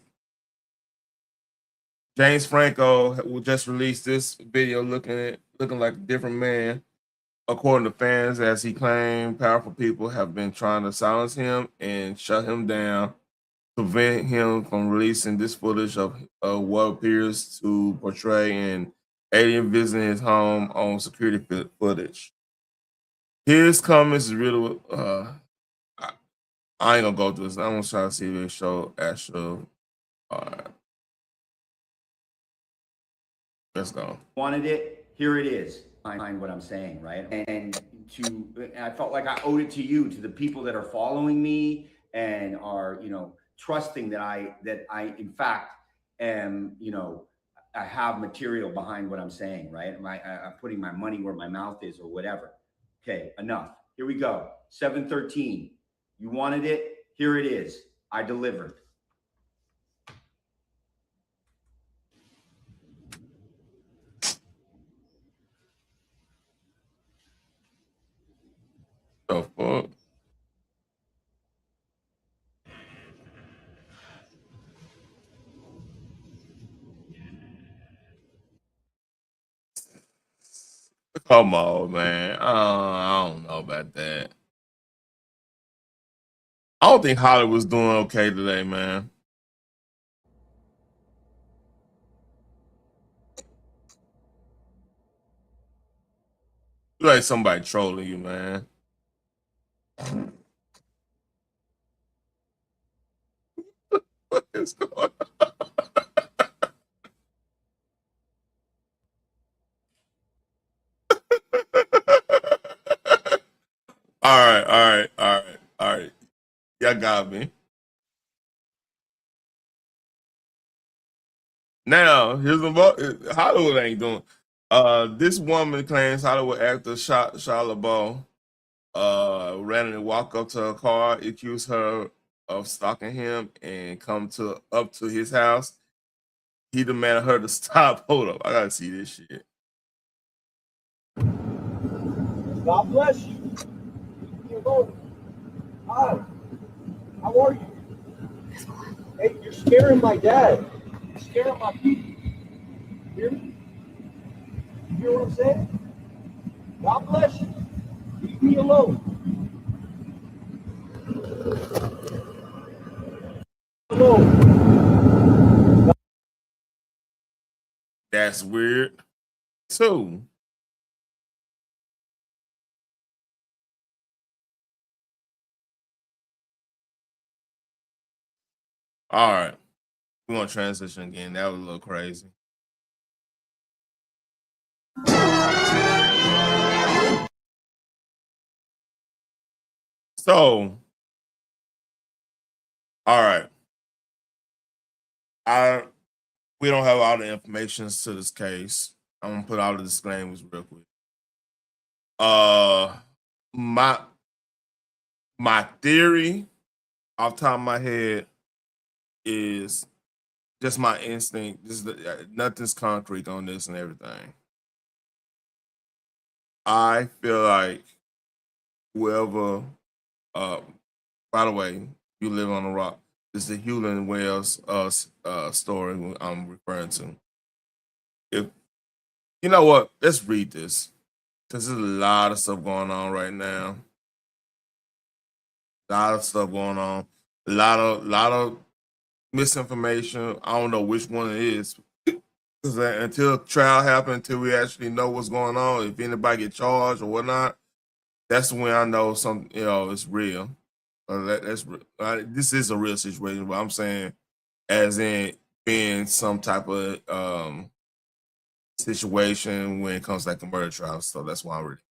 James Franco will just release this video looking like a different man, according to fans, as he claimed powerful people have been trying to silence him and shut him down, prevent him from releasing this footage of what appears to portray an alien visiting his home on security footage. His comments is really, I ain't gonna go through this. I'm gonna try to see if they show actual. All right, let's go. Wanted it, here it is. Behind what I'm saying, right? And I felt like I owed it to you, to the people that are following me and are, trusting that I in fact am, I have material behind what I'm saying, right? I'm putting my money where my mouth is or whatever. Okay, enough. Here we go. 713. You wanted it, here it is. I delivered. The fuck? Come on, man. I don't know about that. I don't think Hollywood's doing okay today, man. You like somebody trolling you, man. is going on? All right. Y'all got me. Now, here's the Hollywood ain't doing. This woman claims Hollywood actor Shia LaBeouf randomly walk up to her car, accuse her of stalking him, and come up to his house. He demanded her to stop. Hold up, I gotta see this shit. God bless you. Hi. How are you? Hey, you're scaring my dad. You're scaring my people. You hear me? You hear what I'm saying? God bless you. Leave me alone. That's weird. Too. All right. We're gonna transition again. That was a little crazy. So, all right. We don't have all the information to this case. I'm gonna put all the disclaimers real quick. My theory off the top of my head is just my instinct. Nothing's concrete on this and everything. I feel like whoever, by the way, You Live on a Rock, this is the Nolan Wells story I'm referring to. If you know what, let's read this. Because there's a lot of stuff going on right now. A lot of stuff going on. A lot of misinformation. I don't know which one it is. Because until trial happens, until we actually know what's going on, if anybody get charged or whatnot, that's when I know it's real. This is a real situation, but I'm saying as in being some type of situation when it comes to like a murder trial. So that's why I'm reading.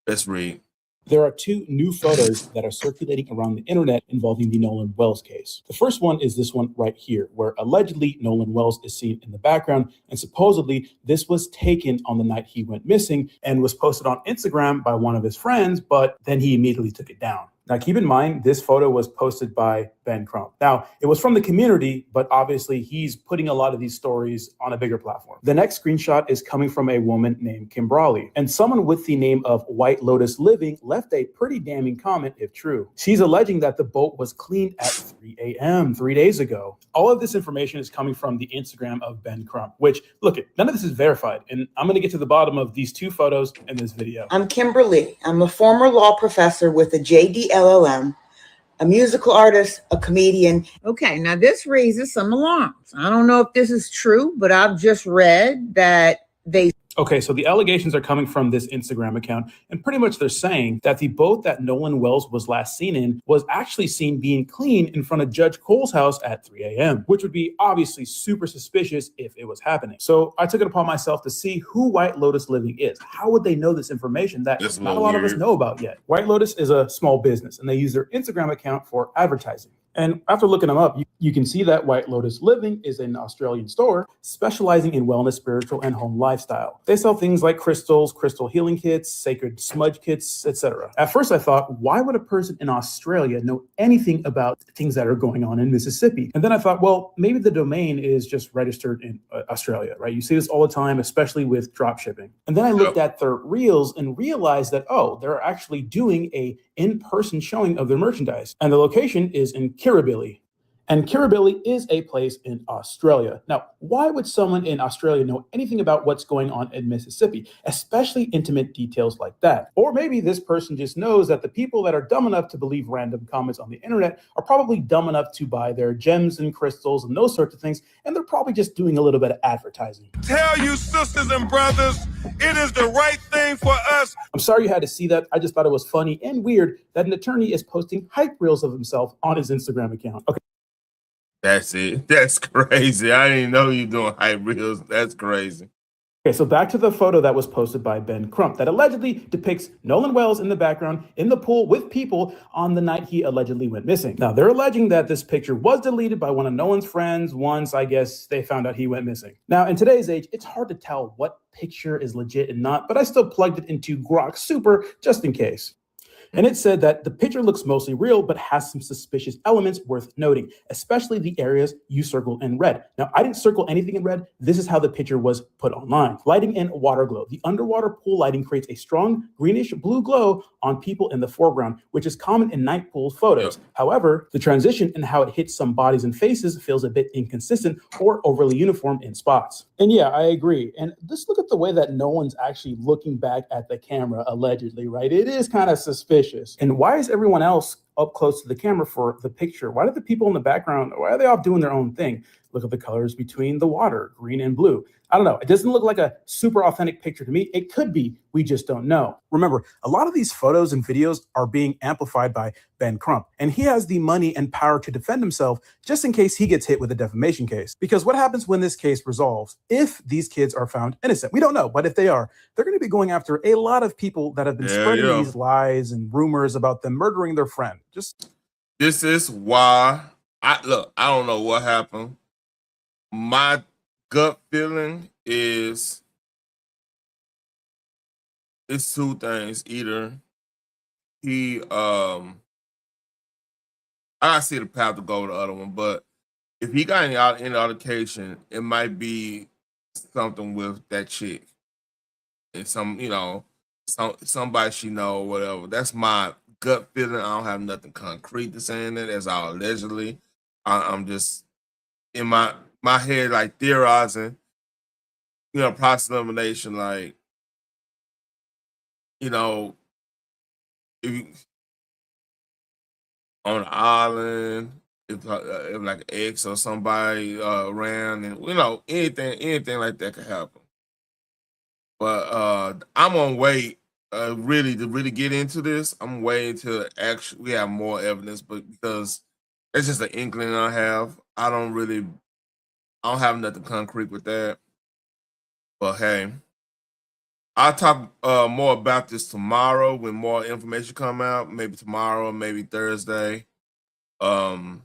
Let's read. There are two new photos that are circulating around the internet involving the Nolan Wells case. The first one is this one right here, where allegedly Nolan Wells is seen in the background, and supposedly this was taken on the night he went missing and was posted on Instagram by one of his friends, but then he immediately took it down. Now, keep in mind, this photo was posted by Ben Crump. Now, it was from the community, but obviously he's putting a lot of these stories on a bigger platform. The next screenshot is coming from a woman named Kim Brawley, and someone with the name of White Lotus Living left a pretty damning comment, if true. She's alleging that the boat was cleaned at 3 a.m. 3 days ago. All of this information is coming from the Instagram of Ben Crump, which, look, none of this is verified, and I'm going to get to the bottom of these two photos in this video. I'm Kimberly. I'm a former law professor with a JD LLM, a musical artist, a comedian. Okay, now this raises some alarms. I don't know if this is true, but I've just read that they... Okay, so the allegations are coming from this Instagram account, and pretty much they're saying that the boat that Nolan Wells was last seen in was actually seen being cleaned in front of Judge Cole's house at 3 a.m., which would be obviously super suspicious if it was happening. So I took it upon myself to see who White Lotus Living is. How would they know this information that not a lot of us know about yet? White Lotus is a small business, and they use their Instagram account for advertising. And after looking them up, you can see that White Lotus Living is an Australian store specializing in wellness, spiritual, and home lifestyle. They sell things like crystals, crystal healing kits, sacred smudge kits, etc. At first I thought, why would a person in Australia know anything about things that are going on in Mississippi? And then I thought, well, maybe the domain is just registered in Australia, right? You see this all the time, especially with drop shipping. And then I looked at their reels and realized that, oh, they're actually doing a in-person showing of their merchandise. And the location is in Kirribilli. And Kirribilli is a place in Australia. Now, why would someone in Australia know anything about what's going on in Mississippi, especially intimate details like that? Or maybe this person just knows that the people that are dumb enough to believe random comments on the internet are probably dumb enough to buy their gems and crystals and those sorts of things, and they're probably just doing a little bit of advertising. Tell you sisters and brothers, it is the right thing for us. I'm sorry you had to see that. I just thought it was funny and weird that an attorney is posting hype reels of himself on his Instagram account. Okay. That's it. That's crazy. I didn't know you doing hype reels. That's crazy. Okay, so back to the photo that was posted by Ben Crump that allegedly depicts Nolan Wells in the background in the pool with people on the night he allegedly went missing. Now, they're alleging that this picture was deleted by one of Nolan's friends once, I guess, they found out he went missing. Now, in today's age, it's hard to tell what picture is legit and not, but I still plugged it into Grok Super just in case. And it said that the picture looks mostly real, but has some suspicious elements worth noting, especially the areas you circled in red. Now, I didn't circle anything in red. This is how the picture was put online. Lighting and water glow. The underwater pool lighting creates a strong greenish blue glow on people in the foreground, which is common in night pool photos. However, the transition and how it hits some bodies and faces feels a bit inconsistent or overly uniform in spots. And yeah, I agree. And just look at the way that Nolan's actually looking back at the camera, allegedly, right? It is kind of suspicious. And why is everyone else up close to the camera for the picture? Why did the people in the background, why are they off doing their own thing? Look at the colors between the water, green and blue. I don't know. It doesn't look like a super authentic picture to me. It could be. We just don't know. Remember, a lot of these photos and videos are being amplified by Ben Crump, and he has the money and power to defend himself just in case he gets hit with a defamation case. Because what happens when this case resolves? If these kids are found innocent, we don't know, but if they are, they're going to be going after a lot of people that have been spreading these lies and rumors about them murdering their friend. This is why I don't know what happened. My gut feeling is it's two things. Either he I see the path to go with the other one, but if he got any altercation, it might be something with that chick. And somebody she know or whatever. That's my gut feeling. I don't have nothing concrete to say in it. That's all allegedly. I'm just in my head like theorizing, process elimination, like, if you on an island, if like an ex or somebody around, and anything like that could happen. But I'm on wait to really get into this. I'm waiting till actually we have more evidence, but because it's just an inkling I have. I don't have nothing concrete with that. But hey, I'll talk more about this tomorrow when more information come out. Maybe tomorrow, maybe Thursday. I'm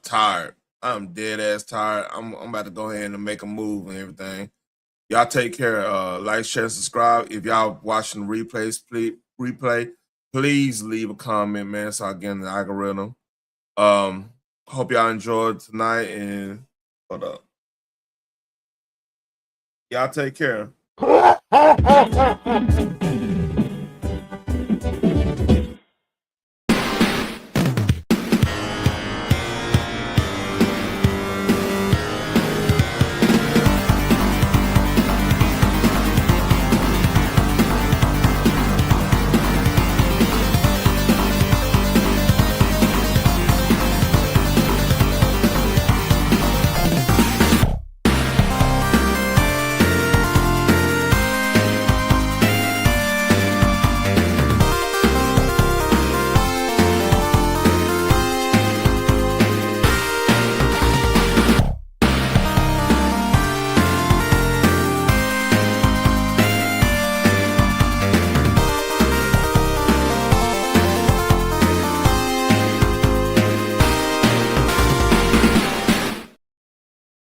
tired. I'm dead ass tired. I'm about to go ahead and make a move and everything. Y'all take care. Like, share, and subscribe. If y'all watching the replay, please leave a comment, man, so I get in the algorithm. Hope y'all enjoyed tonight, and hold up. Y'all take care.